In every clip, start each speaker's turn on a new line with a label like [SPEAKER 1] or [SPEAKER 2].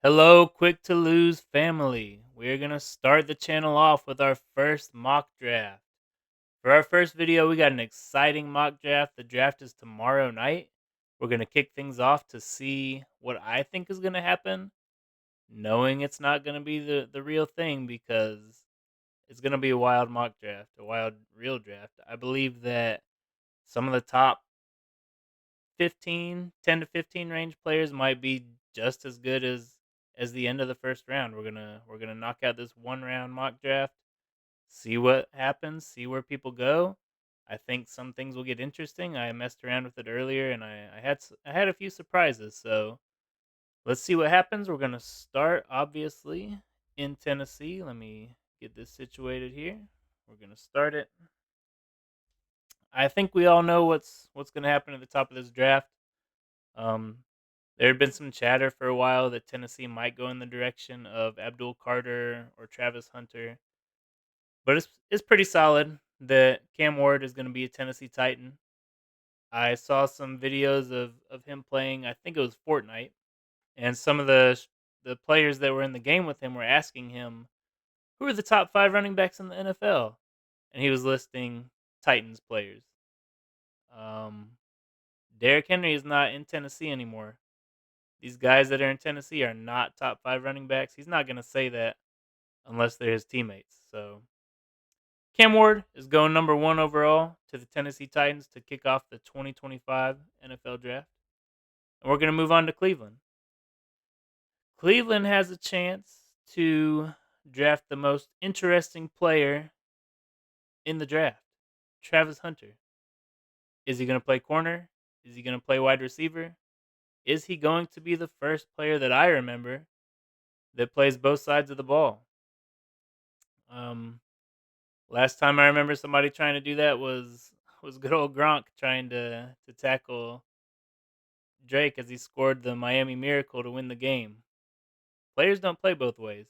[SPEAKER 1] Hello, Quick to Lose family. We're going to start the channel off with our first mock draft. For our first video, we got an exciting mock draft. The draft is tomorrow night. We're going to kick things off to see what I think is going to happen, knowing it's not going to be the real thing because it's going to be a wild mock draft, a wild real draft. I believe that some of the top 10 to 15 range players might be just as good as the end of the first round. We're gonna knock out this one round mock draft, see what happens, see where people go. I think some things will get interesting. I messed around with it earlier, and I had a few surprises. So let's see what happens. We're gonna start obviously in Tennessee. Let me get this situated here. We're gonna start it. I think we all know what's gonna happen at the top of this draft. Um, there had been some chatter for a while that Tennessee might go in the direction of Abdul Carter or Travis Hunter, but it's pretty solid that Cam Ward is going to be a Tennessee Titan. I saw some videos of him playing. I think it was Fortnite, and some of the players that were in the game with him were asking him who are the top 5 running backs in the NFL, and he was listing Titans players. Um, Derrick Henry is not in Tennessee anymore. These guys that are in Tennessee are not top 5 running backs. He's not going to say that unless they're his teammates. So Cam Ward is going number one overall to the Tennessee Titans to kick off the 2025 NFL Draft. And we're going to move on to Cleveland. Cleveland has a chance to draft the most interesting player in the draft, Travis Hunter. Is he going to play corner? Is he going to play wide receiver? Is he going to be the first player that I remember that plays both sides of the ball? Um, Last time I remember somebody trying to do that was good old Gronk trying to tackle Drake as he scored the Miami Miracle to win the game. Players don't play both ways.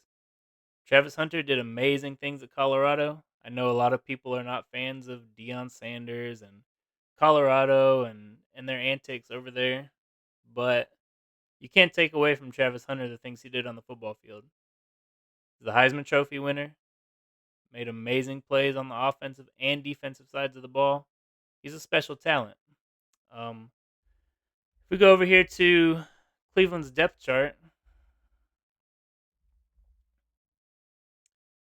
[SPEAKER 1] Travis Hunter did amazing things at Colorado. I know a lot of people are not fans of Deion Sanders and Colorado and their antics over there, but you can't take away from Travis Hunter the things he did on the football field. He's the Heisman Trophy winner, made amazing plays on the offensive and defensive sides of the ball. He's a special talent. Um, if we go over here to Cleveland's depth chart,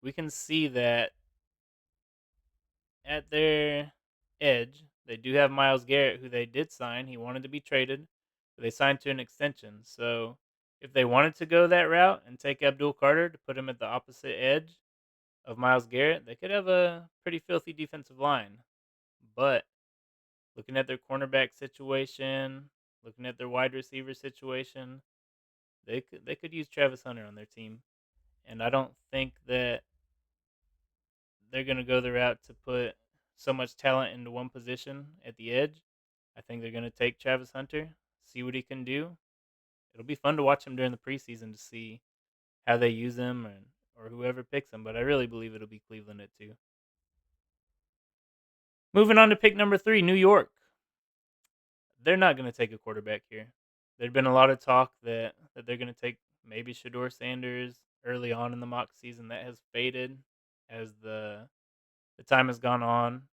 [SPEAKER 1] we can see that at their edge, they do have Miles Garrett, who they did sign. He wanted to be traded, but they signed to an extension. So if they wanted to go that route and take Abdul Carter to put him at the opposite edge of Miles Garrett, they could have a pretty filthy defensive line. But looking at their cornerback situation, looking at their wide receiver situation, they could use Travis Hunter on their team. And I don't think that they're going to go the route to put so much talent into one position at the edge. I think they're going to take Travis Hunter, see what he can do. It'll be fun to watch him during the preseason to see how they use him or whoever picks him, but I really believe it'll be Cleveland at 2. Moving on to pick number 3, New York. They're not going to take a quarterback here. There'd been a lot of talk that they're going to take maybe Shador Sanders early on in the mock season. That has faded as the time has gone on.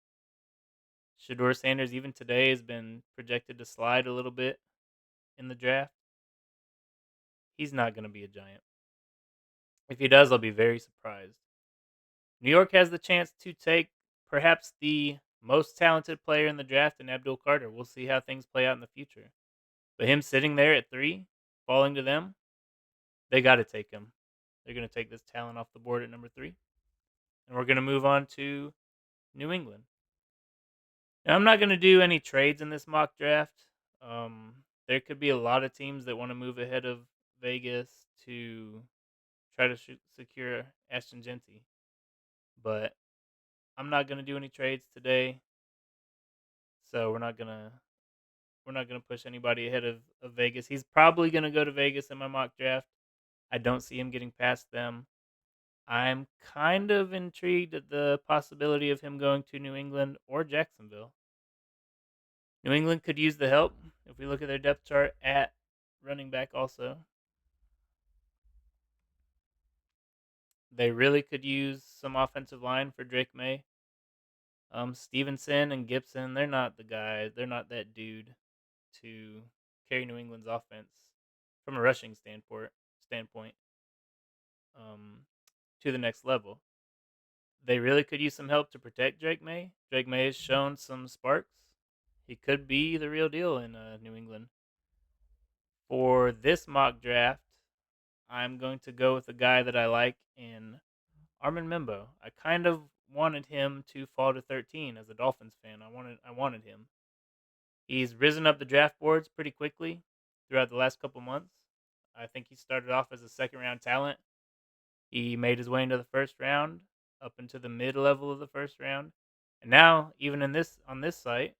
[SPEAKER 1] Shador Sanders, even today, has been projected to slide a little bit in the draft. He's not going to be a giant. If he does, I'll be very surprised. New York has the chance to take perhaps the most talented player in the draft in Abdul Carter. We'll see how things play out in the future. But him sitting there at 3, falling to them, they got to take him. They're going to take this talent off the board at number 3. And we're going to move on to New England. Now, I'm not going to do any trades in this mock draft. There could be a lot of teams that want to move ahead of Vegas to try to secure Ashton Genty, but I'm not going to do any trades today. So we're not gonna push anybody ahead of Vegas. He's probably gonna go to Vegas in my mock draft. I don't see him getting past them. I'm kind of intrigued at the possibility of him going to New England or Jacksonville. New England could use the help if we look at their depth chart at running back also. They really could use some offensive line for Drake May. Stevenson and Gibson, they're not the guy. They're not that dude to carry New England's offense from a rushing standpoint um, to the next level. They really could use some help to protect Drake May. Drake May has shown some sparks. He could be the real deal in New England. For this mock draft, I'm going to go with a guy that I like in Armin Membo. I kind of wanted him to fall to 13 as a Dolphins fan. I wanted him. He's risen up the draft boards pretty quickly throughout the last couple months. I think he started off as a second round talent. He made his way into the first round, up into the mid level of the first round. And now, even in this on this site,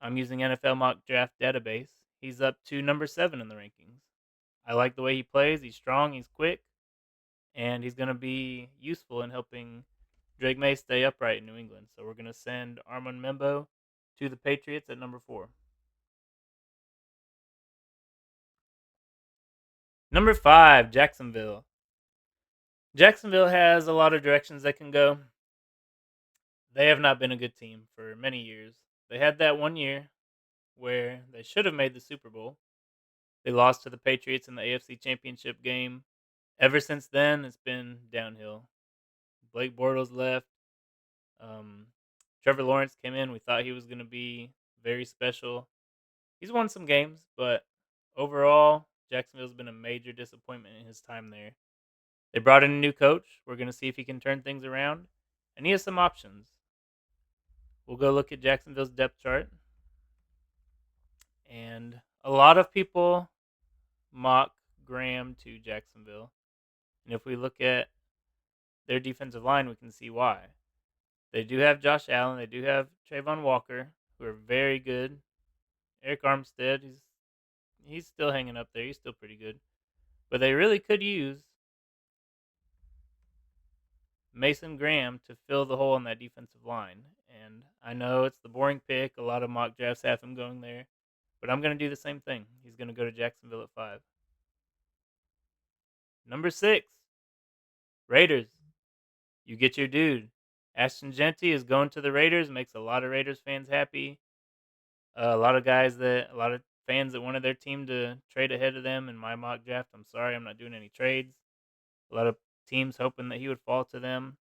[SPEAKER 1] I'm using NFL mock draft database. He's up to number 7 in the rankings. I like the way he plays. He's strong, he's quick, and he's going to be useful in helping Drake May stay upright in New England. So we're going to send Armand Membo to the Patriots at number 4. Number 5, Jacksonville. Jacksonville has a lot of directions they can go. They have not been a good team for many years. They had that one year where they should have made the Super Bowl. They lost to the Patriots in the AFC Championship game. Ever since then, it's been downhill. Blake Bortles left. Um, Trevor Lawrence came in. We thought he was going to be very special. He's won some games, but overall, Jacksonville's been a major disappointment in his time there. They brought in a new coach. We're going to see if he can turn things around. And he has some options. We'll go look at Jacksonville's depth chart. And a lot of people mock Graham to Jacksonville. And if we look at their defensive line, we can see why. They do have Josh Allen. They do have Trayvon Walker, who are very good. Eric Armstead, he's still hanging up there. He's still pretty good. But they really could use Mason Graham to fill the hole in that defensive line. And I know it's the boring pick. A lot of mock drafts have him going there. But I'm going to do the same thing. He's going to go to Jacksonville at 5. Number 6, Raiders. You get your dude. Ashton Genty is going to the Raiders. Makes a lot of Raiders fans happy. A lot of fans that wanted their team to trade ahead of them in my mock draft. I'm sorry, I'm not doing any trades. A lot of teams hoping that he would fall to them.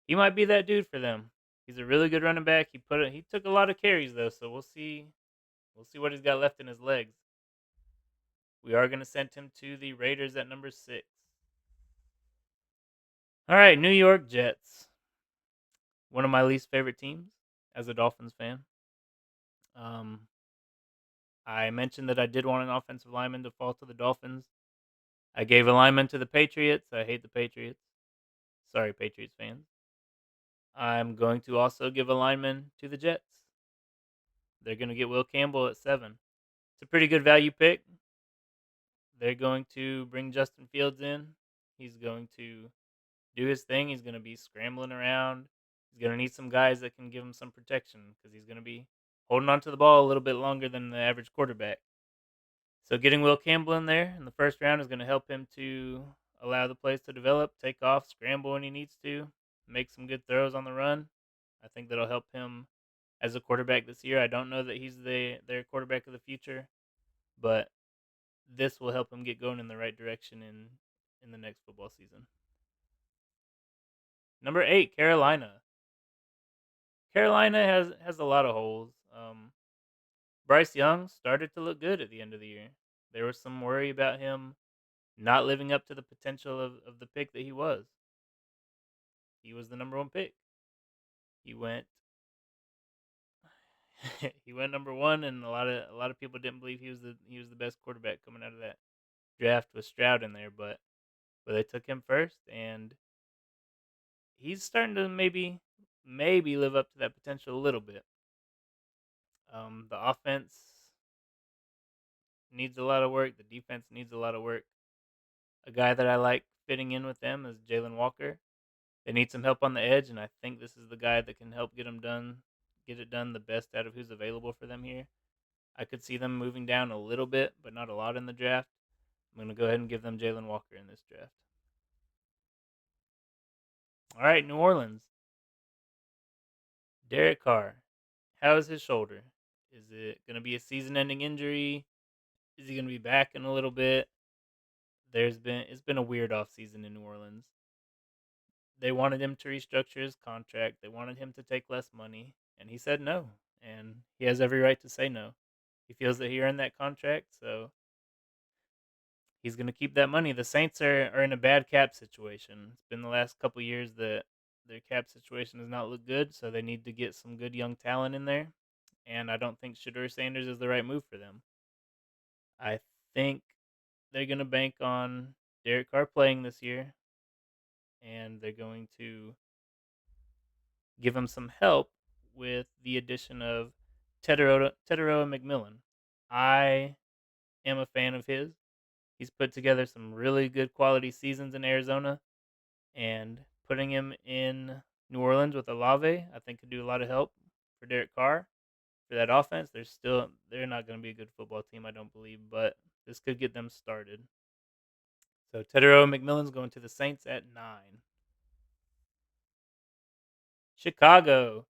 [SPEAKER 1] He might be that dude for them. He's a really good running back. He took a lot of carries though, so we'll see. We'll see what he's got left in his legs. We are going to send him to the Raiders at number 6. All right, New York Jets. One of my least favorite teams as a Dolphins fan. Um, I mentioned that I did want an offensive lineman to fall to the Dolphins. I gave a lineman to the Patriots. I hate the Patriots. Sorry, Patriots fans. I'm going to also give a lineman to the Jets. They're going to get Will Campbell at 7. It's a pretty good value pick. They're going to bring Justin Fields in. He's going to do his thing. He's going to be scrambling around. He's going to need some guys that can give him some protection because he's going to be holding on to the ball a little bit longer than the average quarterback. So getting Will Campbell in there in the first round is going to help him to allow the plays to develop, take off, scramble when he needs to, make some good throws on the run. I think that'll help him as a quarterback this year. I don't know that he's their quarterback of the future, but this will help him get going in the right direction in the next football season. Number 8, Carolina. Carolina has a lot of holes. Bryce Young started to look good at the end of the year. There was some worry about him not living up to the potential of the pick that he was. He was the number 1 pick. He went he went number 1, and a lot of people didn't believe he was the best quarterback coming out of that draft with Stroud in there, but they took him first, and he's starting to maybe live up to that potential a little bit. The offense needs a lot of work. The defense needs a lot of work. A guy that I like fitting in with them is Jalen Walker. They need some help on the edge, and I think this is the guy that can help get it done the best out of who's available for them here. I could see them moving down a little bit, but not a lot in the draft. I'm going to go ahead and give them Jalen Walker in this draft. All right, New Orleans. Derek Carr. How is his shoulder? Is it going to be a season-ending injury? Is he going to be back in a little bit? It's been a weird offseason in New Orleans. They wanted him to restructure his contract. They wanted him to take less money, and he said no. And he has every right to say no. He feels that he earned that contract, so he's going to keep that money. The Saints are in a bad cap situation. It's been the last couple years that their cap situation has not looked good, so they need to get some good young talent in there. And I don't think Shedeur Sanders is the right move for them. I think they're going to bank on Derek Carr playing this year, and they're going to give him some help with the addition of Teteroa McMillan. I am a fan of his. He's put together some really good quality seasons in Arizona, and putting him in New Orleans with Olave, I think could do a lot of help for Derek Carr for that offense. They're not going to be a good football team, I don't believe, but this could get them started. So Teteroa McMillan's going to the Saints at 9. Chicago.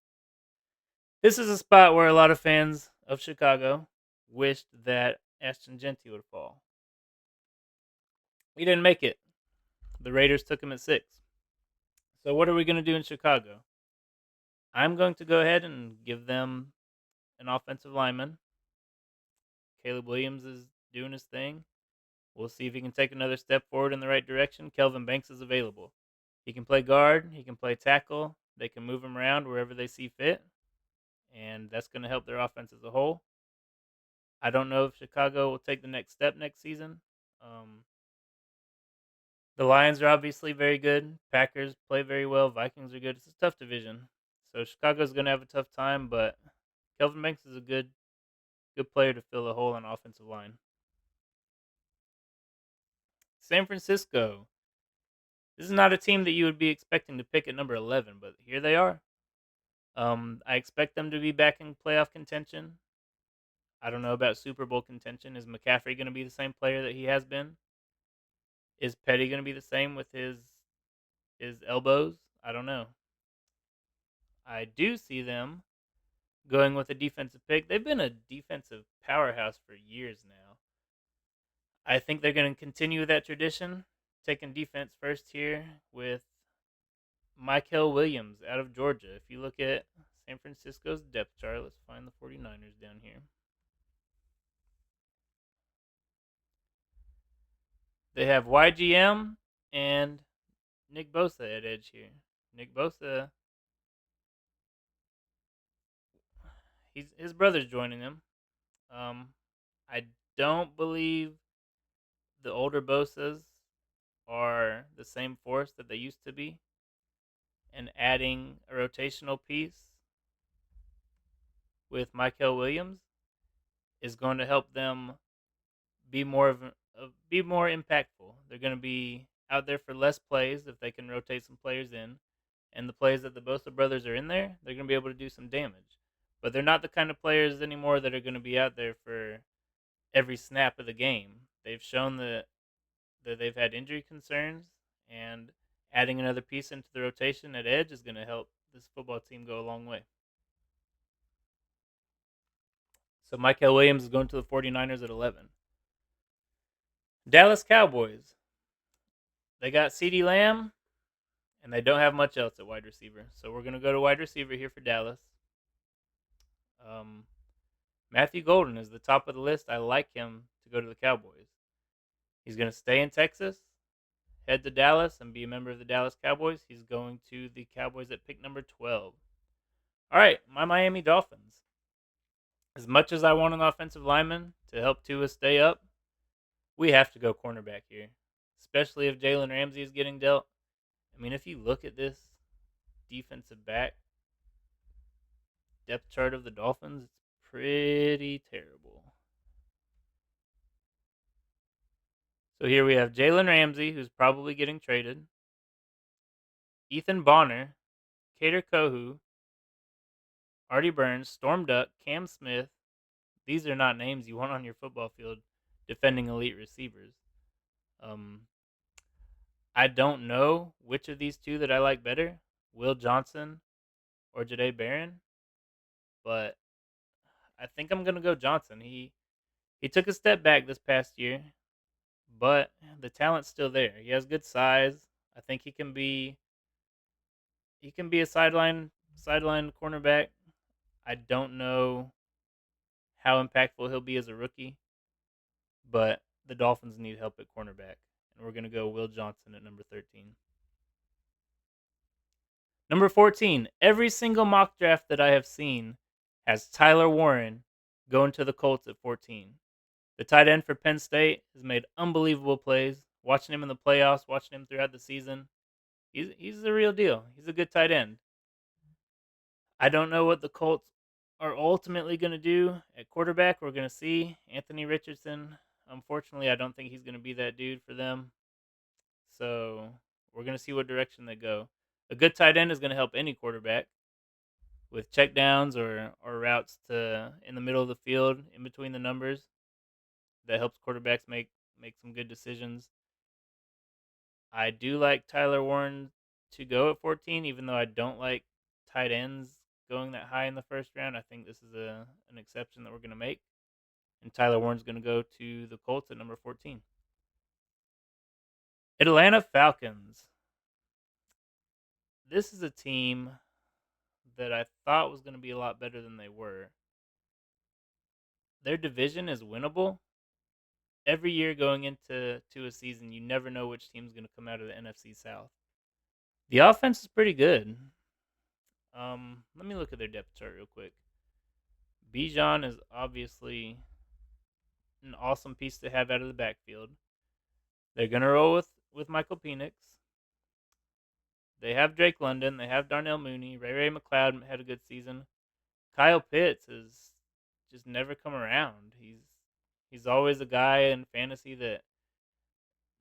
[SPEAKER 1] This is a spot where a lot of fans of Chicago wished that Ashton Genty would fall. He didn't make it. The Raiders took him at 6. So what are we going to do in Chicago? I'm going to go ahead and give them an offensive lineman. Caleb Williams is doing his thing. We'll see if he can take another step forward in the right direction. Kelvin Banks is available. He can play guard. He can play tackle. They can move him around wherever they see fit. And that's going to help their offense as a whole. I don't know if Chicago will take the next step next season. The Lions are obviously very good. Packers play very well. Vikings are good. It's a tough division. So Chicago's going to have a tough time, but Kelvin Banks is a good player to fill a hole on offensive line. San Francisco. This is not a team that you would be expecting to pick at number 11, but here they are. I expect them to be back in playoff contention. I don't know about Super Bowl contention. Is McCaffrey going to be the same player that he has been? Is Petty going to be the same with his elbows? I don't know. I do see them going with a defensive pick. They've been a defensive powerhouse for years now. I think they're going to continue that tradition, taking defense first here with Mykel Williams out of Georgia. If you look at San Francisco's depth chart, let's find the 49ers down here. They have YGM and Nick Bosa at edge here. Nick Bosa, his brother's joining him. I don't believe the older Bosas are the same force that they used to be. And adding a rotational piece with Mykel Williams is going to help them be more impactful. They're going to be out there for less plays if they can rotate some players in, and the plays that the Bosa brothers are in there, they're going to be able to do some damage. But they're not the kind of players anymore that are going to be out there for every snap of the game. They've shown that they've had injury concerns, and adding another piece into the rotation at edge is going to help this football team go a long way. So Mykel Williams is going to the 49ers at 11. Dallas Cowboys. They got CeeDee Lamb, and they don't have much else at wide receiver. So we're going to go to wide receiver here for Dallas. Matthew Golden is the top of the list. I like him to go to the Cowboys. He's going to stay in Texas, head to Dallas, and be a member of the Dallas Cowboys. He's going to the Cowboys at pick number 12. All right, my Miami Dolphins. As much as I want an offensive lineman to help Tua stay up, we have to go cornerback here, especially if Jalen Ramsey is getting dealt. I mean, if you look at this defensive back depth chart of the Dolphins, it's pretty terrible. So here we have Jalen Ramsey, who's probably getting traded, Ethan Bonner, Kader Kohu, Artie Burns, Storm Duck, Cam Smith. These are not names you want on your football field defending elite receivers. I don't know which of these two that I like better, Will Johnson or Jade Barron, but I think I'm gonna go Johnson. He took a step back this past year, but the talent's still there. He has good size. I think he can be a sideline cornerback. I don't know how impactful he'll be as a rookie, but the Dolphins need help at cornerback, and we're gonna go Will Johnson at number 13. Number 14. Every single mock draft that I have seen has Tyler Warren going to the Colts at 14. The tight end for Penn State has made unbelievable plays. Watching him in the playoffs, watching him throughout the season, he's the real deal. He's a good tight end. I don't know what the Colts are ultimately going to do at quarterback. We're going to see Anthony Richardson. Unfortunately, I don't think he's going to be that dude for them. So we're going to see what direction they go. A good tight end is going to help any quarterback with checkdowns or routes to in the middle of the field, in between the numbers. That helps quarterbacks make some good decisions. I do like Tyler Warren to go at 14, even though I don't like tight ends going that high in the first round. I think this is an exception that we're going to make. And Tyler Warren's going to go to the Colts at number 14. Atlanta Falcons. This is a team that I thought was going to be a lot better than they were. Their division is winnable. Every year going into a season, you never know which team's going to come out of the NFC South. The offense is pretty good. Let me look at their depth chart real quick. Bijan is obviously an awesome piece to have out of the backfield. They're gonna roll with Michael Penix. They have Drake London. They have Darnell Mooney. Ray McLeod had a good season. Kyle Pitts has just never come around. He's always a guy in fantasy that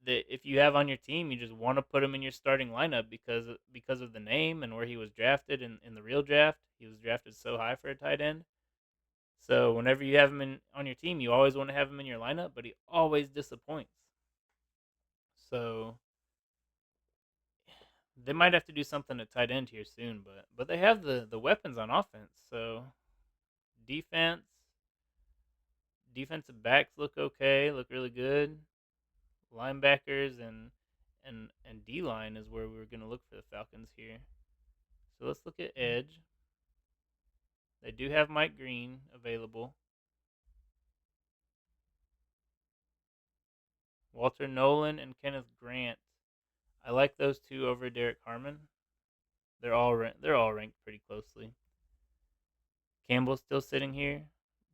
[SPEAKER 1] if you have on your team, you just want to put him in your starting lineup because of the name and where he was drafted in the real draft. He was drafted so high for a tight end. So whenever you have him on your team, you always want to have him in your lineup, but he always disappoints. So they might have to do something at tight end here soon, but they have the weapons on offense. So defense, defensive backs look okay, look really good. Linebackers and D line is where we're gonna look for the Falcons here. So let's look at edge. They do have Mike Green available. Walter Nolan and Kenneth Grant. I like those two over Derek Harmon. They're all ranked pretty closely. Campbell's still sitting here,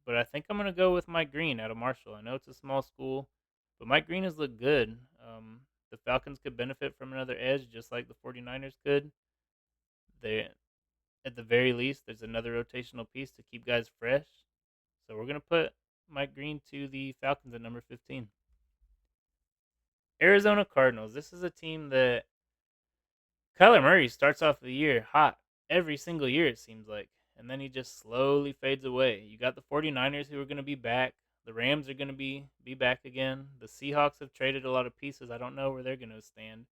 [SPEAKER 1] but I think I'm gonna go with Mike Green out of Marshall. I know it's a small school, but Mike Green has looked good. The Falcons could benefit from another edge, just like the 49ers could. They, at the very least, there's another rotational piece to keep guys fresh. So we're gonna put Mike Green to the Falcons at number 15. Arizona Cardinals. This is a team that Kyler Murray starts off the year hot every single year, it seems like. And then he just slowly fades away. You got the 49ers who are going to be back. The Rams are going to be back again. The Seahawks have traded a lot of pieces. I don't know where they're going to stand.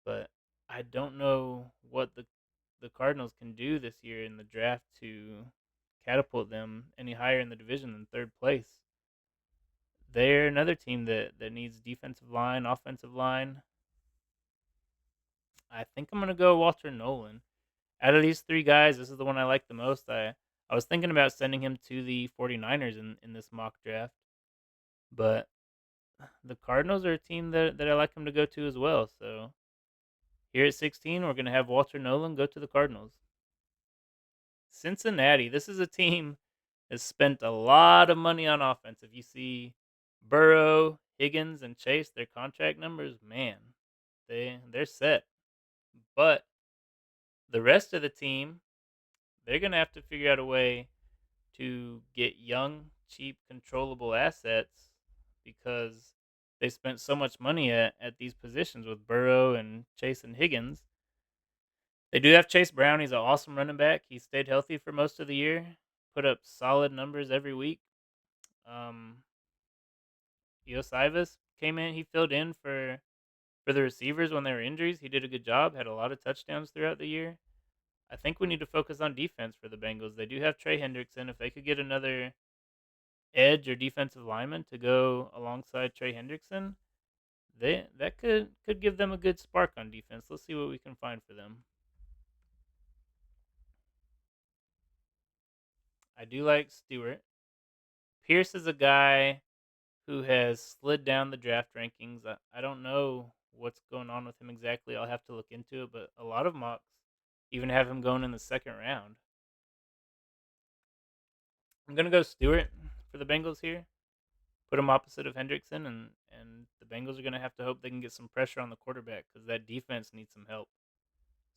[SPEAKER 1] But I don't know what the Cardinals can do this year in the draft to catapult them any higher in the division than third place. They're another team that needs defensive line, offensive line. I think I'm going to go Walter Nolan. Out of these three guys, this is the one I like the most. I was thinking about sending him to the 49ers in this mock draft, but the Cardinals are a team that I like him to go to as well. So here at 16, we're going to have Walter Nolan go to the Cardinals. Cincinnati, this is a team that spent a lot of money on offense. If you see Burrow, Higgins, and Chase, their contract numbers, man, they're set. But the rest of the team, they're going to have to figure out a way to get young, cheap, controllable assets because they spent so much money at these positions with Burrow and Chase and Higgins. They do have Chase Brown. He's an awesome running back. He stayed healthy for most of the year, put up solid numbers every week. Um, Iosivas came in. He filled in for For the receivers, when there were injuries, he did a good job, had a lot of touchdowns throughout the year. I think we need to focus on defense for the Bengals. They do have Trey Hendrickson. If they could get another edge or defensive lineman to go alongside Trey Hendrickson, that could give them a good spark on defense. Let's see what we can find for them. I do like Stewart. Pierce is a guy who has slid down the draft rankings. I don't know what's going on with him exactly. I'll have to look into it, but a lot of mocks even have him going in the second round. I'm gonna go Stewart for the Bengals here. Put him opposite of Hendrickson, and the Bengals are gonna have to hope they can get some pressure on the quarterback because that defense needs some help.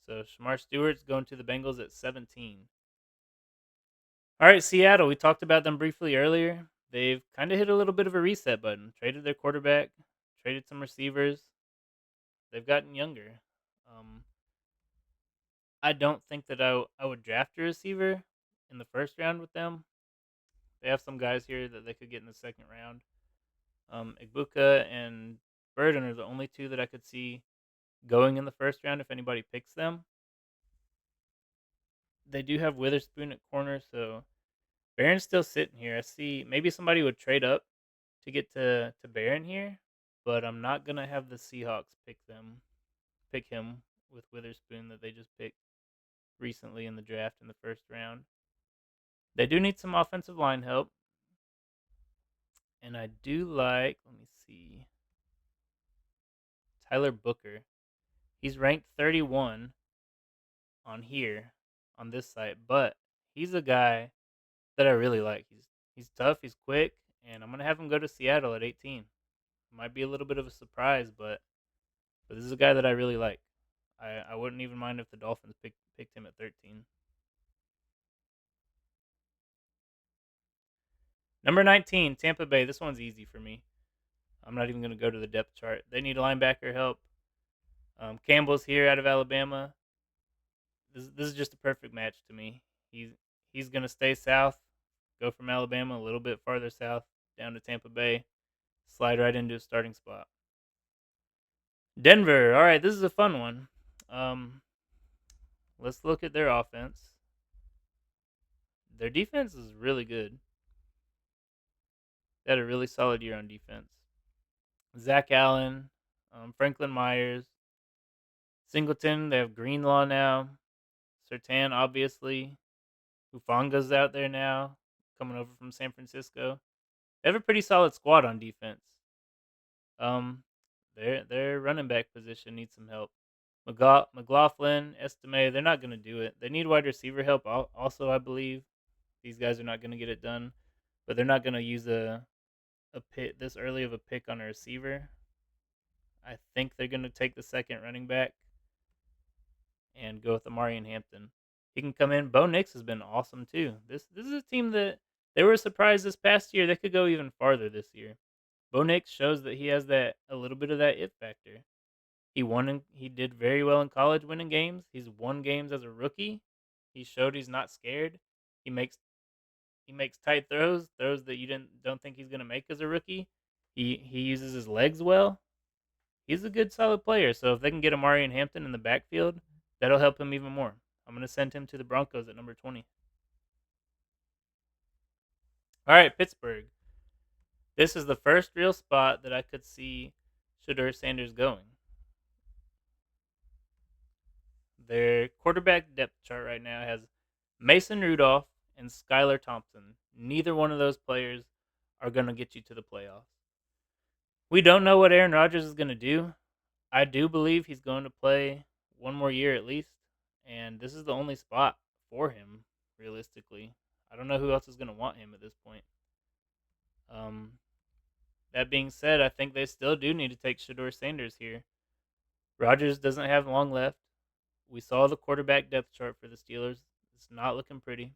[SPEAKER 1] So Shamar Stewart's going to the Bengals at 17. All right, Seattle. We talked about them briefly earlier. They've kind of hit a little bit of a reset button. Traded their quarterback, traded some receivers. They've gotten younger. Um, I don't think that I would draft a receiver in the first round with them. They have some guys here that they could get in the second round. Igbuka and Burden are the only two that I could see going in the first round if anybody picks them. They do have Witherspoon at corner, so Barron's still sitting here. I see maybe somebody would trade up to get to Barron here, but I'm not gonna have the Seahawks pick him with Witherspoon that they just picked recently in the draft in the first round. They do need some offensive line help, and I do like. Let me see, Tyler Booker. He's ranked 31 on here on this site, but he's a guy that I really like. He's tough, he's quick, and I'm gonna have him go to Seattle at 18. Might be a little bit of a surprise, but this is a guy that I really like. I wouldn't even mind if the Dolphins picked him at 13. Number 19, Tampa Bay. This one's easy for me. I'm not even going to go to the depth chart. They need linebacker help. Campbell's here out of Alabama. This is just a perfect match to me. He's going to stay south, go from Alabama a little bit farther south down to Tampa Bay, slide right into a starting spot. Denver. All right, this is a fun one. Let's look at their offense. Their defense is really good. They had a really solid year on defense. Zach Allen, Franklin Myers, Singleton. They have Greenlaw now. Sertan, obviously. Hufanga's out there now, coming over from San Francisco. They have a pretty solid squad on defense. Their running back position needs some help. McLaughlin, Estime, they're not going to do it. They need wide receiver help. Also, I believe these guys are not going to get it done, but they're not going to use a pick this early of a pick on a receiver. I think they're going to take the second running back and go with Amarian Hampton. He can come in. Bo Nix has been awesome too. This is a team that they were surprised this past year. They could go even farther this year. Bo Nix shows that he has that a little bit of that it factor. He did very well in college winning games. He's won games as a rookie. He showed he's not scared. He makes tight throws that you don't think he's gonna make as a rookie. He uses his legs well. He's a good solid player. So if they can get Amari and Hampton in the backfield, that'll help him even more. I'm gonna send him to the Broncos at number 20. All right, Pittsburgh. This is the first real spot that I could see Shedeur Sanders going. Their quarterback depth chart right now has Mason Rudolph and Skylar Thompson. Neither one of those players are going to get you to the playoffs. We don't know what Aaron Rodgers is going to do. I do believe he's going to play one more year at least, and this is the only spot for him, realistically. I don't know who else is going to want him at this point. That being said, I think they still do need to take Shedeur Sanders here. Rodgers doesn't have long left. We saw the quarterback depth chart for the Steelers. It's not looking pretty.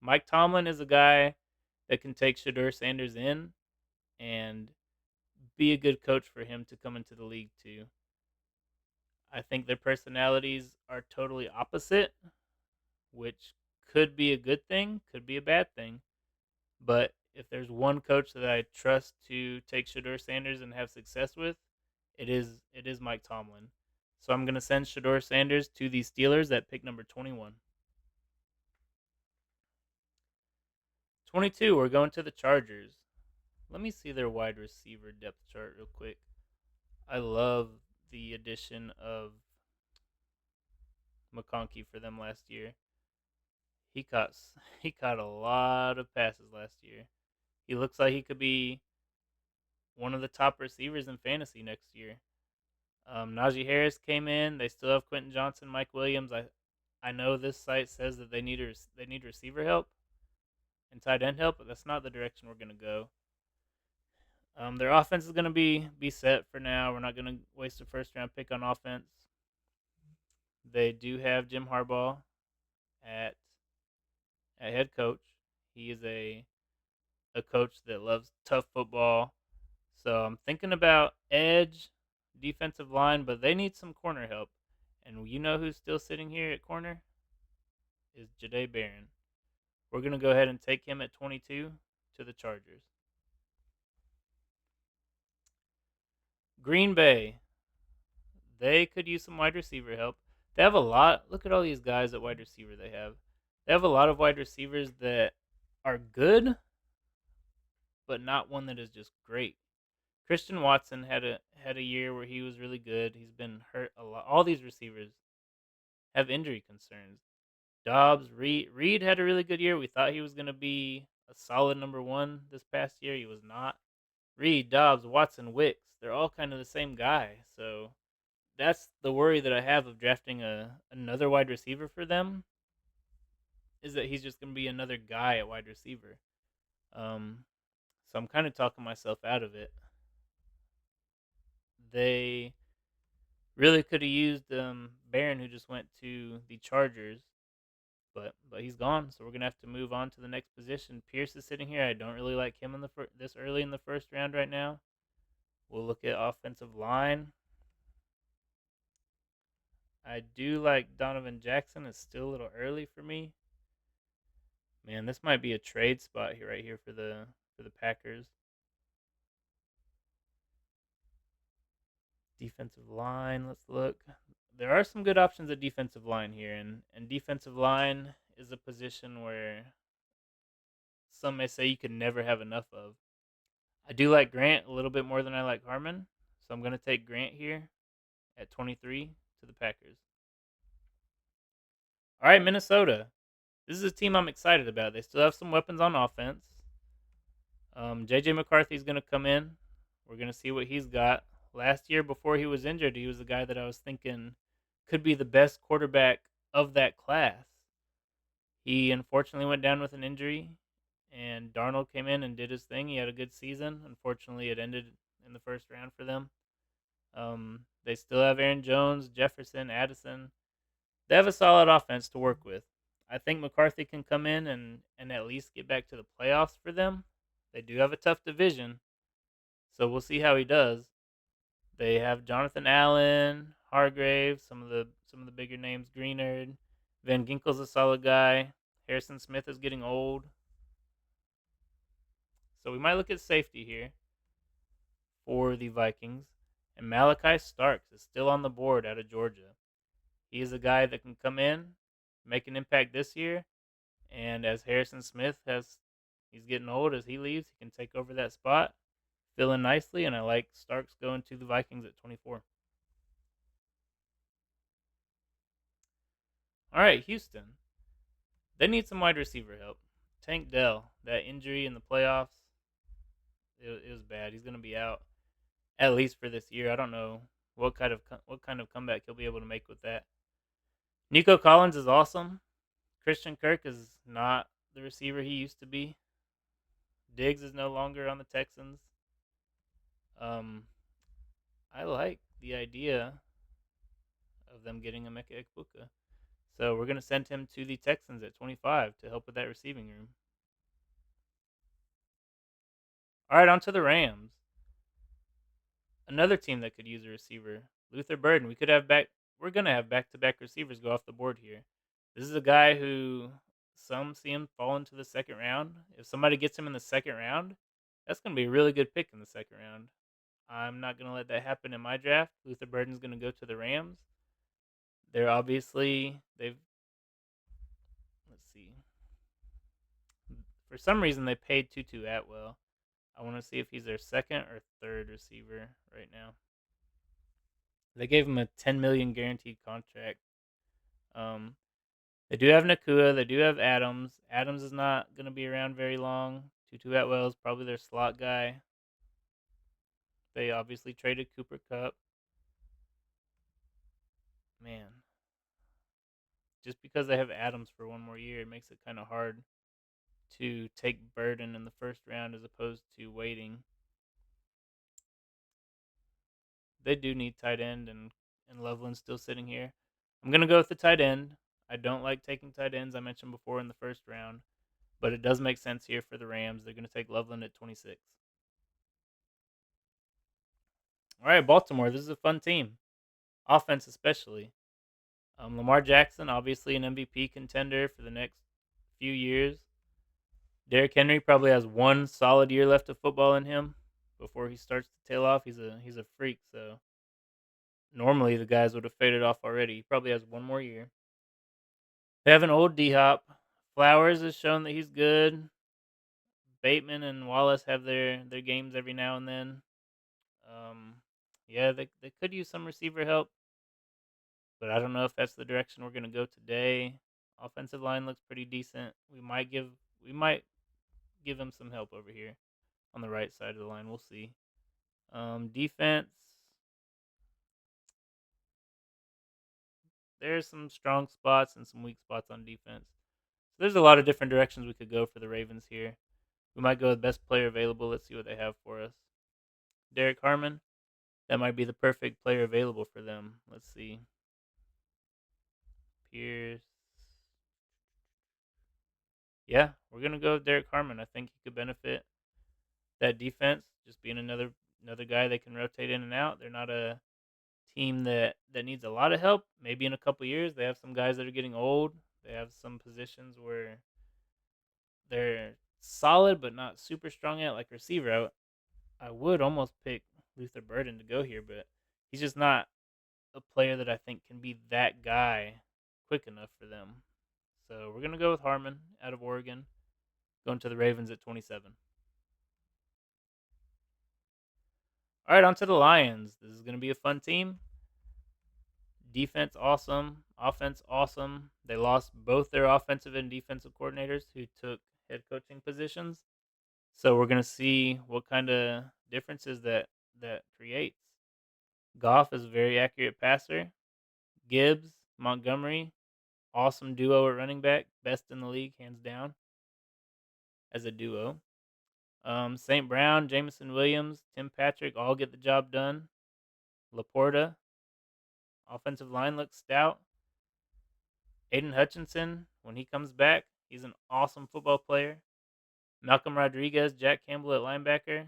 [SPEAKER 1] Mike Tomlin is a guy that can take Shedeur Sanders in and be a good coach for him to come into the league too. I think their personalities are totally opposite, which could be a good thing, could be a bad thing. But if there's one coach that I trust to take Shedeur Sanders and have success with, It is Mike Tomlin. So I'm gonna send Shador Sanders to the Steelers at pick number 21. 22, we're going to the Chargers. Let me see their wide receiver depth chart real quick. I love the addition of McConkey for them last year. He caught he caught a lot of passes last year. He looks like he could be one of the top receivers in fantasy next year. Najee Harris came in. They still have Quentin Johnson, Mike Williams. I know this site says that they need receiver help and tight end help, but that's not the direction we're gonna go. Their offense is gonna be set for now. We're not gonna waste a first round pick on offense. They do have Jim Harbaugh at head coach. He is a coach that loves tough football. So I'm thinking about edge, defensive line, but they need some corner help. And you know who's still sitting here at corner? Is Jahdae Barron. We're going to go ahead and take him at 22 to the Chargers. Green Bay. They could use some wide receiver help. They have a lot. Look at all these guys at wide receiver they have. They have a lot of wide receivers that are good, but not one that is just great. Christian Watson had a year where he was really good. He's been hurt a lot. All these receivers have injury concerns. Dobbs, Reed had a really good year. We thought he was going to be a solid number one this past year. He was not. Reed, Dobbs, Watson, Wicks, they're all kind of the same guy. So that's the worry that I have of drafting another wide receiver for them, is that he's just going to be another guy at wide receiver. So I'm kind of talking myself out of it. They really could have used Barron, who just went to the Chargers, but he's gone. So we're gonna have to move on to the next position. Pierce is sitting here. I don't really like him in this early in the first round right now. We'll look at offensive line. I do like Donovan Jackson. It's still a little early for me. Man, this might be a trade spot here right here for the Packers. Defensive line. Let's look. There are some good options at defensive line here, and defensive line is a position where some may say you can never have enough of. I do like Grant a little bit more than I like Harmon, so I'm going to take Grant here at 23 to the Packers. All right, Minnesota. This is a team I'm excited about. They still have some weapons on offense. J.J. McCarthy is going to come in. We're going to see what he's got. Last year, before he was injured, he was the guy that I was thinking could be the best quarterback of that class. He unfortunately went down with an injury, and Darnold came in and did his thing. He had a good season. Unfortunately, it ended in the first round for them. They still have Aaron Jones, Jefferson, Addison. They have a solid offense to work with. I think McCarthy can come in and at least get back to the playoffs for them. They do have a tough division, so we'll see how he does. They have Jonathan Allen, Hargrave, some of the bigger names, Greenard. Van Ginkel's a solid guy. Harrison Smith is getting old. So we might look at safety here for the Vikings. And Malachi Starks is still on the board out of Georgia. He is a guy that can come in, make an impact this year, and as Harrison Smith he's getting old, as he leaves, he can take over that spot, fill in nicely, and I like Starks going to the Vikings at 24. All right, Houston. They need some wide receiver help. Tank Dell, that injury in the playoffs, it was bad. He's going to be out at least for this year. I don't know what kind of comeback he'll be able to make with that. Nico Collins is awesome. Christian Kirk is not the receiver he used to be. Diggs is no longer on the Texans. I like the idea of them getting Emeka Egbuka. So we're going to send him to the Texans at 25 to help with that receiving room. All right, on to the Rams. Another team that could use a receiver, Luther Burden. We're going to have back-to-back receivers go off the board here. This is a guy who some see him fall into the second round. If somebody gets him in the second round, that's going to be a really good pick in the second round. I'm not going to let that happen in my draft. Luther Burden's going to go to the Rams. They're obviously, let's see. For some reason, they paid Tutu Atwell. I want to see if he's their second or third receiver right now. They gave him a $10 million guaranteed contract. They do have Nakua. They do have Adams. Adams is not going to be around very long. Tutu Atwell is probably their slot guy. They obviously traded Cooper Kupp. Man, just because they have Adams for one more year, it makes it kind of hard to take Burden in the first round as opposed to waiting. They do need tight end, and Loveland's still sitting here. I'm going to go with the tight end. I don't like taking tight ends, I mentioned before, in the first round, but it does make sense here for the Rams. They're going to take Loveland at 26. All right, Baltimore. This is a fun team, offense especially. Lamar Jackson, obviously an MVP contender for the next few years. Derrick Henry probably has one solid year left of football in him before he starts to tail off. He's a freak, so normally the guys would have faded off already. He probably has one more year. They have an old D Hop. Flowers has shown that he's good. Bateman and Wallace have their games every now and then. Yeah, they could use some receiver help, but I don't know if that's the direction we're gonna go today. Offensive line looks pretty decent. We might give him some help over here on the right side of the line. We'll see. Defense. There's some strong spots and some weak spots on defense. So there's a lot of different directions we could go for the Ravens here. We might go with best player available. Let's see what they have for us. Derek Harmon. That might be the perfect player available for them. Let's see. Pierce. Yeah, we're gonna go with Derek Harmon. I think he could benefit that defense, just being another guy they can rotate in and out. They're not a team that needs a lot of help. Maybe in a couple years, they have some guys that are getting old. They have some positions where they're solid but not super strong at, like receiver. I would almost pick Luther Burden to go here, but he's just not a player that I think can be that guy quick enough for them. So we're gonna go with Harmon out of Oregon, going to the Ravens at 27. All right, on to the Lions. This is gonna be a fun team. Defense awesome, offense awesome. They lost both their offensive and defensive coordinators who took head coaching positions. So we're gonna see what kind of differences that creates. Goff is a very accurate passer. Gibbs, Montgomery, awesome duo at running back, best in the league hands down as a duo. St. Brown, Jameson Williams, Tim Patrick all get the job done. Laporta, offensive line looks stout. Aiden Hutchinson, when he comes back, he's an awesome football player. Malcolm Rodriguez, Jack Campbell at linebacker.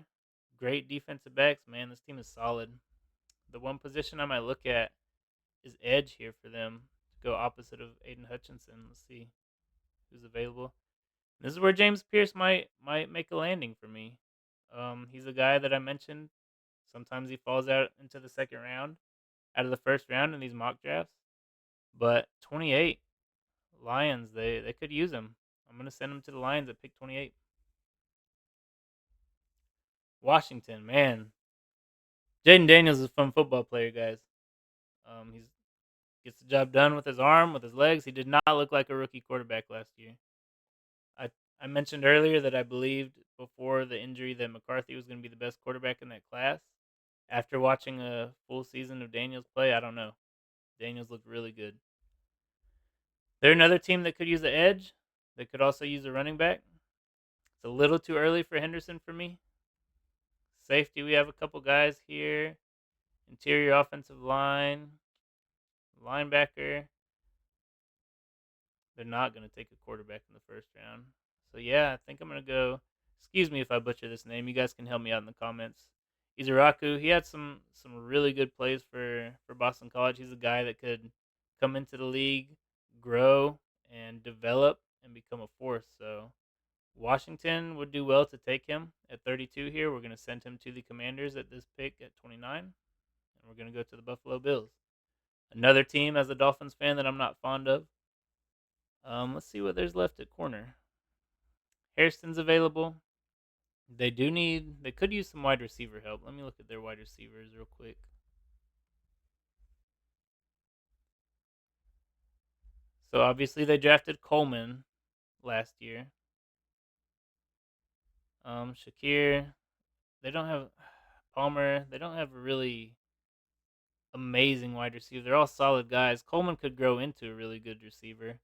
[SPEAKER 1] Great defensive backs. Man, this team is solid. The one position I might look at is edge here for them to go opposite of Aiden Hutchinson. Let's see who's available. This is where James Pierce might make a landing for me. He's a guy that I mentioned. Sometimes he falls out into the second round, out of the first round in these mock drafts. But 28 Lions, they could use him. I'm gonna send him to the Lions at pick 28. Washington, man, Jaden Daniels is a fun football player, guys. He's gets the job done with his arm, with his legs. He did not look like a rookie quarterback last year. I I mentioned earlier that I believed before the injury that McCarthy was going to be the best quarterback in that class. After watching a full season of Daniels play, I don't know. Daniels looked really good. They're another team that could use the edge. They could also use a running back. It's a little too early for Henderson for me. Safety, we have a couple guys here. Interior offensive line, linebacker. They're not going to take a quarterback in the first round. So yeah, I think I'm going to go. Excuse me if I butcher this name. You guys can help me out in the comments. Izaraku, he had some really good plays for Boston College. He's a guy that could come into the league, grow, and develop and become a force. So Washington would do well to take him at 32 here. We're going to send him to the Commanders at this pick at 29, and we're going to go to the Buffalo Bills. Another team, as a Dolphins fan, that I'm not fond of. Let's see what there's left at corner. Hairston's available. They could use some wide receiver help. Let me look at their wide receivers real quick. So obviously they drafted Coleman last year. Shakir, they don't have Palmer. They don't have a really amazing wide receiver. They're all solid guys. Coleman could grow into a really good receiver.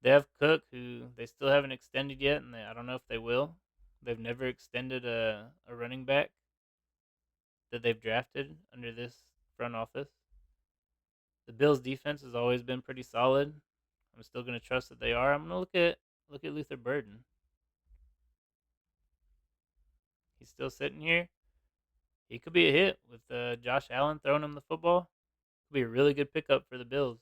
[SPEAKER 1] They have Cook, who they still haven't extended yet, and I don't know if they will. They've never extended a running back that they've drafted under this front office. The Bills' defense has always been pretty solid. I'm still going to trust that they are. I'm going to look at Luther Burden. He's still sitting here. He could be a hit with Josh Allen throwing him the football. Could be a really good pickup for the Bills.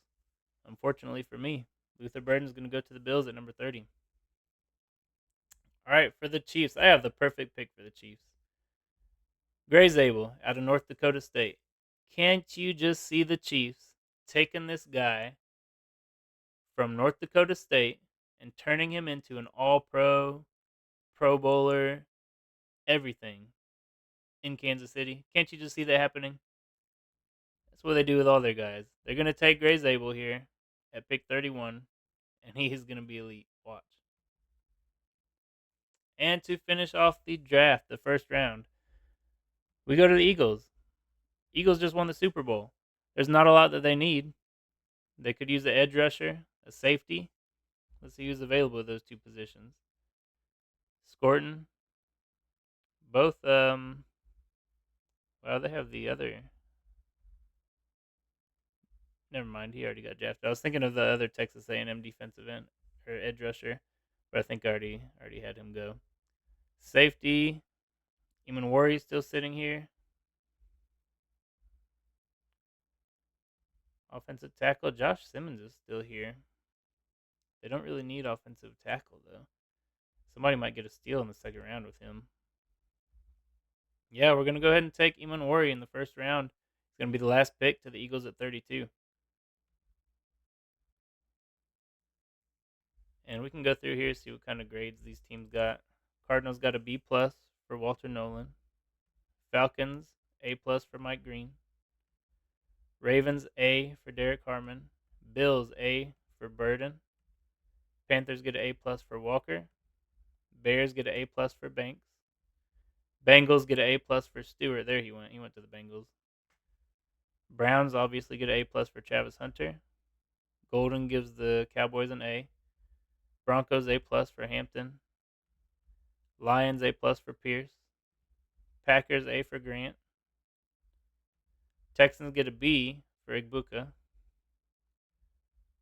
[SPEAKER 1] Unfortunately for me, Luther Burden is going to go to the Bills at number 30. All right, for the Chiefs, I have the perfect pick for the Chiefs. Gray Zabel out of North Dakota State. Can't you just see the Chiefs taking this guy from North Dakota State and turning him into an all-pro, Pro Bowler, everything in Kansas City? Can't you just see that happening? That's what they do with all their guys. They're going to take Gray Zabel here at pick 31, and he is going to be elite. Watch. And to finish off the draft, the first round, we go to the Eagles. Eagles just won the Super Bowl. There's not a lot that they need. They could use an edge rusher, a safety. Let's see who's available at those two positions. Scorton. Both, well, they have the other. Never mind, he already got drafted. I was thinking of the other Texas A&M defensive end or edge rusher, but I think I already had him go. Safety, Eamon still sitting here. Offensive tackle, Josh Simmons is still here. They don't really need offensive tackle, though. Somebody might get a steal in the second round with him. Yeah, we're going to go ahead and take Eamon in the first round. It's going to be the last pick to the Eagles at 32. And we can go through here, see what kind of grades these teams got. Cardinals got a B+ for Walter Nolan. Falcons, A+ for Mike Green. Ravens, A for Derek Harmon. Bills, A for Burden. Panthers get an A+ for Walker. Bears get an A+ for Banks. Bengals get an A+ for Stewart. There he went. He went to the Bengals. Browns obviously get an A+ for Travis Hunter. Golden gives the Cowboys an A. Broncos A+ for Hampton. Lions A+ for Pierce. Packers A for Grant. Texans get a B for Igbuka.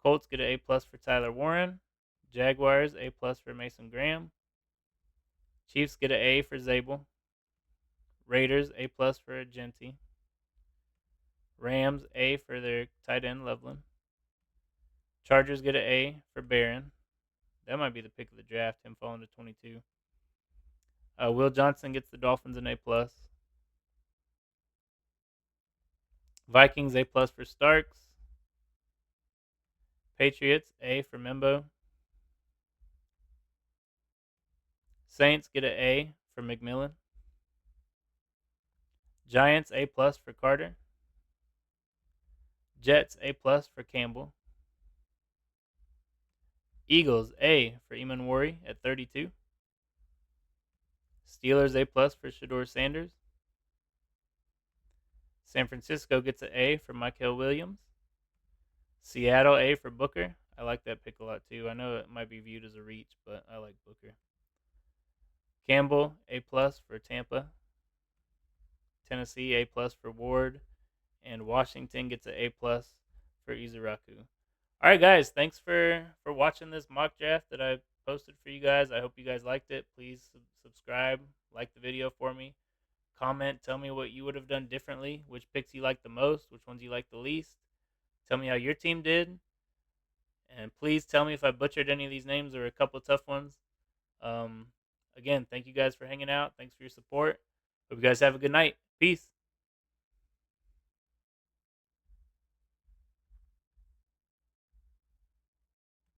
[SPEAKER 1] Colts get an A+ for Tyler Warren. Jaguars A+ for Mason Graham. Chiefs get an A for Zabel. Raiders A+ for Agenti. Rams A for their tight end Loveland. Chargers get an A for Barron. That might be the pick of the draft, him falling to 22. Will Johnson gets the Dolphins an A+. Vikings A+ for Starks. Patriots A for Membo. Saints get an A for McMillan. Giants A+ for Carter. Jets A+ for Campbell. Eagles A for Eamon at 32. Steelers A+ for Shedeur Sanders. San Francisco gets an A for Mykel Williams. Seattle A for Booker. I like that pick a lot too. I know it might be viewed as a reach, but I like Booker. Campbell A+ for Tampa. Tennessee A+ for Ward. And Washington gets an A+ for Izuraku. All right, guys. Thanks for watching this mock draft that I posted for you guys. I hope you guys liked it. Please subscribe, like the video for me. Comment, tell me what you would have done differently, which picks you like the most, which ones you like the least. Tell me how your team did. And please tell me if I butchered any of these names or a couple tough ones. Um, again, thank you guys for hanging out. Thanks for your support. Hope you guys have a good night. Peace.